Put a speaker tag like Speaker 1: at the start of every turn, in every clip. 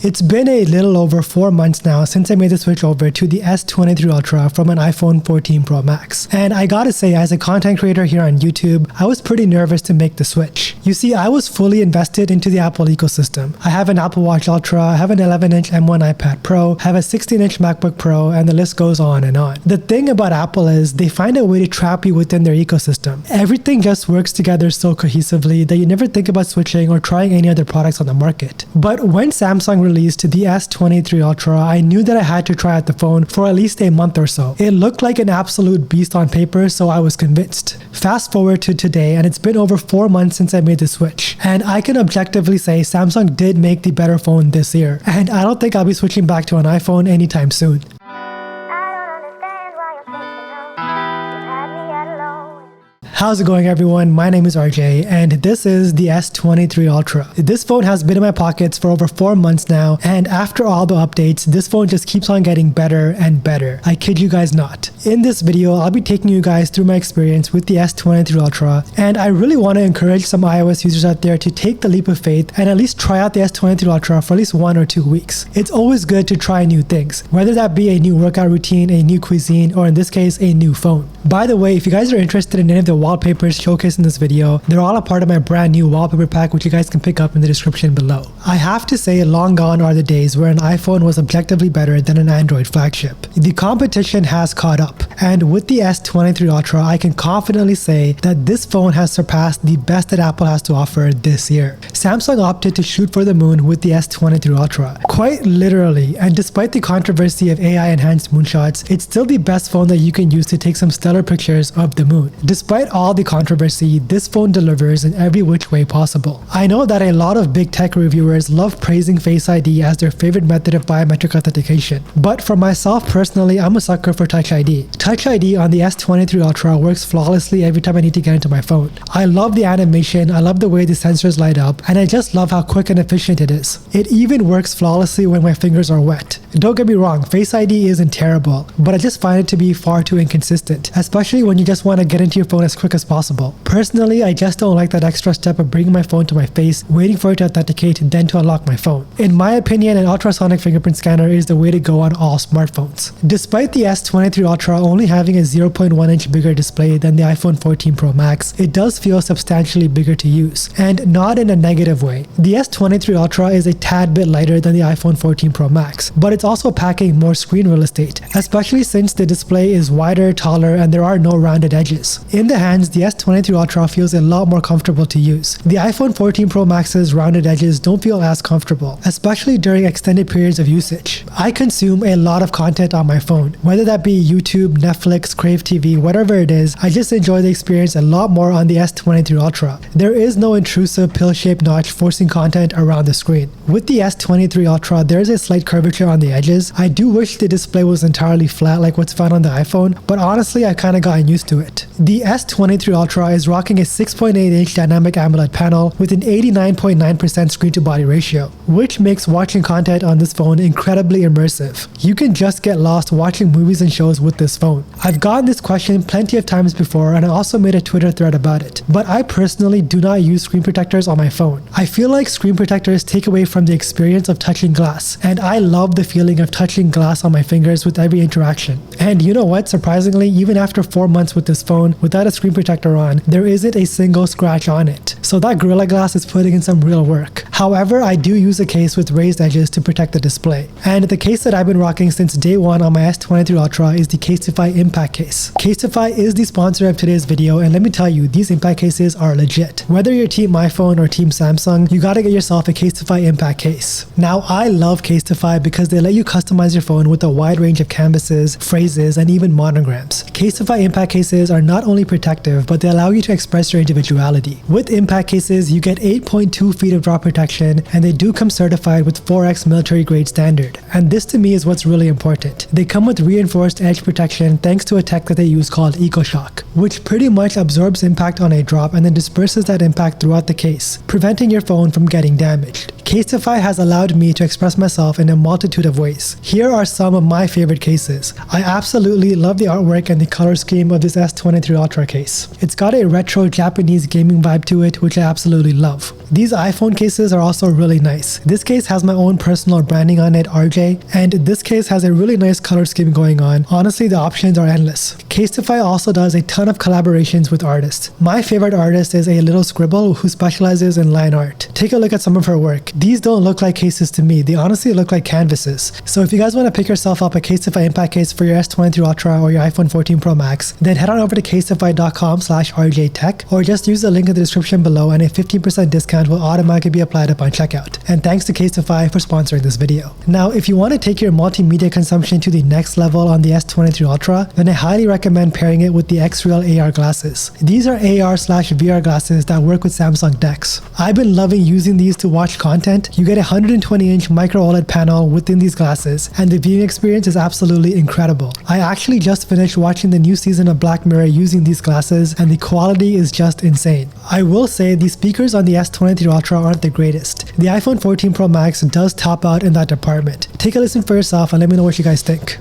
Speaker 1: It's been a little over 4 months now since I made the switch over to the S23 Ultra from an iPhone 14 Pro Max. And I gotta say, as a content creator here on YouTube, I was pretty nervous to make the switch. You see, I was fully invested into the Apple ecosystem. I have an Apple Watch Ultra, I have an 11-inch M1 iPad Pro, have a 16-inch MacBook Pro, and the list goes on and on. The thing about Apple is they find a way to trap you within their ecosystem. Everything just works together so cohesively that you never think about switching or trying any other products on the market. But when Samsung released the S23 Ultra, I knew that I had to try out the phone for at least a month or so. It looked like an absolute beast on paper, so I was convinced. Fast forward to today, and it's been over 4 months since I made the switch. And I can objectively say Samsung did make the better phone this year. And I don't think I'll be switching back to an iPhone anytime soon. How's it going, everyone? My name is RJ and this is the S23 Ultra. This phone has been in my pockets for over 4 months now, and after all the updates, this phone just keeps on getting better and better. I kid you guys not. In this video, I'll be taking you guys through my experience with the S23 Ultra, and I really want to encourage some iOS users out there to take the leap of faith and at least try out the S23 Ultra for at least 1 or 2 weeks. It's always good to try new things, whether that be a new workout routine, a new cuisine, or in this case, a new phone. By the way, if you guys are interested in any of the wallpapers showcased in this video, they're all a part of my brand new wallpaper pack, which you guys can pick up in the description below. I have to say, long gone are the days where an iPhone was objectively better than an Android flagship. The competition has caught up, and with the S23 Ultra, I can confidently say that this phone has surpassed the best that Apple has to offer this year. Samsung opted to shoot for the moon with the S23 Ultra, quite literally, and despite the controversy of AI-enhanced moonshots, it's still the best phone that you can use to take some stellar pictures of the moon. Despite all the controversy, this phone delivers in every which way possible. I know that a lot of big tech reviewers love praising FaceID as their favorite method of biometric authentication, but for myself personally, I'm a sucker for TouchID. TouchID on the S23 Ultra works flawlessly every time I need to get into my phone. I love the animation, I love the way the sensors light up, and I just love how quick and efficient it is. It even works flawlessly when my fingers are wet. Don't get me wrong, FaceID isn't terrible, but I just find it to be far too inconsistent, especially when you just want to get into your phone as quick as possible. Personally, I just don't like that extra step of bringing my phone to my face, waiting for it to authenticate, then to unlock my phone. In my opinion, an ultrasonic fingerprint scanner is the way to go on all smartphones. Despite the S23 Ultra only having a 0.1 inch bigger display than the iPhone 14 Pro Max, it does feel substantially bigger to use, and not in a negative way. The S23 Ultra is a tad bit lighter than the iPhone 14 Pro Max, but it's also packing more screen real estate, especially since the display is wider, taller, and there are no rounded edges. In the hands, the S23 Ultra feels a lot more comfortable to use. The iPhone 14 Pro Max's rounded edges don't feel as comfortable, especially during extended periods of usage. I consume a lot of content on my phone, whether that be YouTube, Netflix, Crave TV, whatever it is. I just enjoy the experience a lot more on the S23 Ultra. There is no intrusive pill-shaped notch forcing content around the screen. With the S23 Ultra, there is a slight curvature on the edges. I do wish the display was entirely flat like what's found on the iPhone, but honestly, I kinda gotten used to it. The S23 Ultra is rocking a 6.8-inch dynamic AMOLED panel with an 89.9% screen-to-body ratio, which makes watching content on this phone incredibly immersive. You can just get lost watching movies and shows with this phone. I've gotten this question plenty of times before, and I also made a Twitter thread about it, but I personally do not use screen protectors on my phone. I feel like screen protectors take away from the experience of touching glass, and I love the feeling of touching glass on my fingers with every interaction. And you know what? Surprisingly, even after 4 months with this phone without a screen protector on, there isn't a single scratch on it. So that Gorilla Glass is putting in some real work. However, I do use a case with raised edges to protect the display. And the case that I've been rocking since day one on my S23 Ultra is the Casetify Impact Case. Casetify is the sponsor of today's video, and let me tell you, these impact cases are legit. Whether you're Team iPhone or Team Samsung, you gotta get yourself a Casetify Impact Case. Now, I love Casetify because they let you customize your phone with a wide range of canvases, phrases, and even monograms. Casetify Impact Cases are not only protective, but they allow you to express your individuality. With impact cases, you get 8.2 feet of drop protection, and they do come certified with 4X military grade standard. And this to me is what's really important. They come with reinforced edge protection thanks to a tech that they use called EcoShock, which pretty much absorbs impact on a drop and then disperses that impact throughout the case, preventing your phone from getting damaged. Casetify has allowed me to express myself in a multitude of ways. Here are some of my favorite cases. I absolutely love the artwork and the color scheme of this S23 Ultra case. It's got a retro Japanese gaming vibe to it, which I absolutely love. These iPhone cases are also really nice. This case has my own personal branding on it, RJ, and this case has a really nice color scheme going on. Honestly, the options are endless. Casetify also does a ton of collaborations with artists. My favorite artist is a little scribble who specializes in line art. Take a look at some of her work. These don't look like cases to me. They honestly look like canvases. So if you guys want to pick yourself up a Casetify impact case for your S23 Ultra or your iPhone 14 Pro Max, then head on over to casetify.com/rjtech or just use the link in the description below and a 15% discount will automatically be applied upon checkout. And thanks to Casetify for sponsoring this video. Now, if you want to take your multimedia consumption to the next level on the S23 Ultra, then I highly recommend pairing it with the Xreal AR glasses. These are AR/VR glasses that work with Samsung DeX. I've been loving using these to watch content. You get a 120-inch micro OLED panel within these glasses, and the viewing experience is absolutely incredible. I actually just finished watching the new season of Black Mirror using these glasses, and the quality is just insane. I will say the speakers on the S23 Ultra aren't the greatest. The iPhone 14 Pro Max does top out in that department. Take a listen for yourself and let me know what you guys think.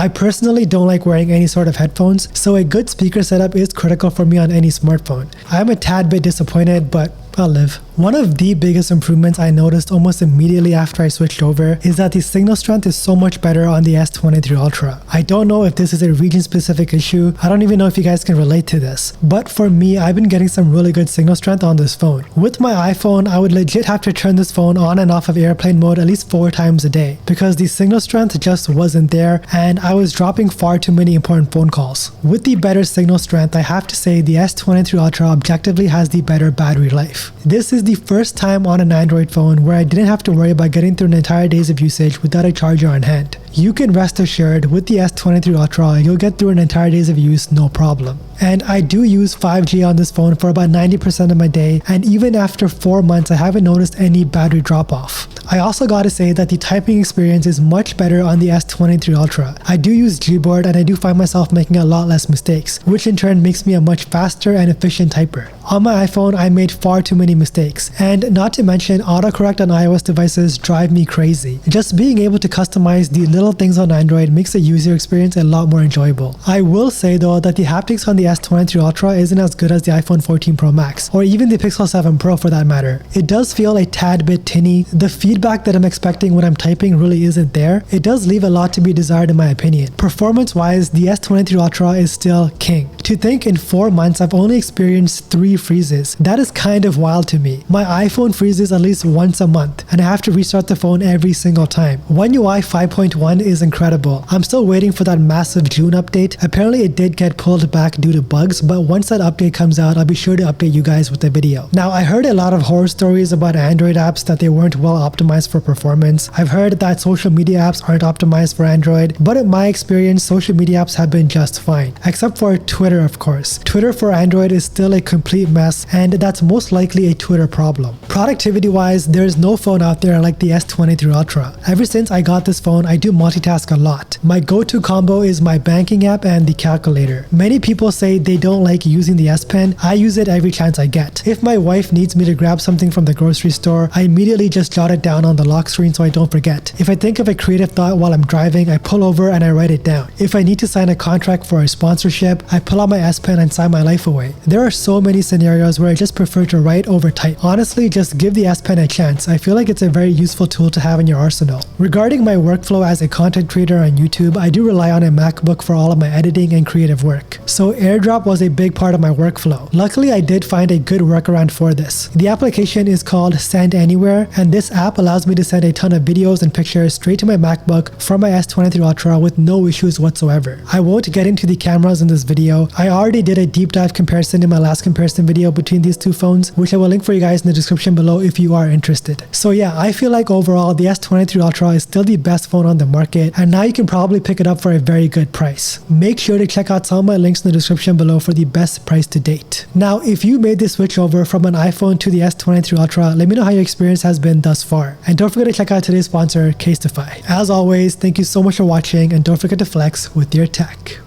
Speaker 1: I personally don't like wearing any sort of headphones, so a good speaker setup is critical for me on any smartphone. I'm a tad bit disappointed, but I'll live. One of the biggest improvements I noticed almost immediately after I switched over is that the signal strength is so much better on the S23 Ultra. I don't know if this is a region-specific issue. I don't even know if you guys can relate to this. But for me, I've been getting some really good signal strength on this phone. With my iPhone, I would legit have to turn this phone on and off of airplane mode at least 4 times a day because the signal strength just wasn't there and I was dropping far too many important phone calls. With the better signal strength, I have to say the S23 Ultra objectively has the better battery life. This is the first time on an Android phone where I didn't have to worry about getting through an entire days of usage without a charger on hand. You can rest assured with the S23 Ultra, you'll get through an entire days of use no problem. And I do use 5G on this phone for about 90% of my day, and even after 4 months I haven't noticed any battery drop off. I also gotta say that the typing experience is much better on the S23 Ultra. I do use Gboard and I do find myself making a lot less mistakes, which in turn makes me a much faster and efficient typer. On my iPhone, I made far too many mistakes, and not to mention autocorrect on iOS devices drive me crazy. Just being able to customize the little things on Android makes the user experience a lot more enjoyable. I will say though that the haptics on the S23 Ultra isn't as good as the iPhone 14 Pro Max, or even the Pixel 7 Pro for that matter. It does feel a tad bit tinny. The feedback that I'm expecting when I'm typing really isn't there. It does leave a lot to be desired in my opinion. Performance-wise, the S23 Ultra is still king. To think in 4 months I've only experienced 3 freezes. That is kind of wild to me. My iPhone freezes at least once a month, and I have to restart the phone every single time. One UI 5.1 is incredible. I'm still waiting for that massive June update. Apparently it did get pulled back due to bugs, but once that update comes out, I'll be sure to update you guys with a video. Now, I heard a lot of horror stories about Android apps that they weren't well optimized for performance. I've heard that social media apps aren't optimized for Android, but in my experience, social media apps have been just fine. Except for Twitter, of course. Twitter for Android is still a complete mess, and that's most likely a Twitter problem. Productivity-wise, there's no phone out there like the S23 Ultra. Ever since I got this phone, I do multitask a lot. My go-to combo is my banking app and the calculator. Many people say they don't like using the S Pen. I use it every chance I get. If my wife needs me to grab something from the grocery store, I immediately just jot it down on the lock screen so I don't forget. If I think of a creative thought while I'm driving, I pull over and I write it down. If I need to sign a contract for a sponsorship, I pull out my S Pen and sign my life away. There are so many scenarios where I just prefer to write over type. Honestly, just give the S Pen a chance. I feel like it's a very useful tool to have in your arsenal. Regarding my workflow as a content creator on YouTube, I do rely on a MacBook for all of my editing and creative work. So AirDrop was a big part of my workflow. Luckily, I did find a good workaround for this. The application is called Send Anywhere, and this app allows me to send a ton of videos and pictures straight to my MacBook from my S23 Ultra with no issues whatsoever. I won't get into the cameras in this video. I already did a deep dive comparison in my last comparison comparison video between these two phones, which I will link for you guys in the description below if you are interested. So yeah, I feel like overall the S23 Ultra is still the best phone on the market, and now you can probably pick it up for a very good price. Make sure to check out some of my links in the description below for the best price to date. Now, if you made this switch over from an iPhone to the S23 Ultra, let me know how your experience has been thus far. And don't forget to check out today's sponsor, Casetify. As always, thank you so much for watching, and don't forget to flex with your tech.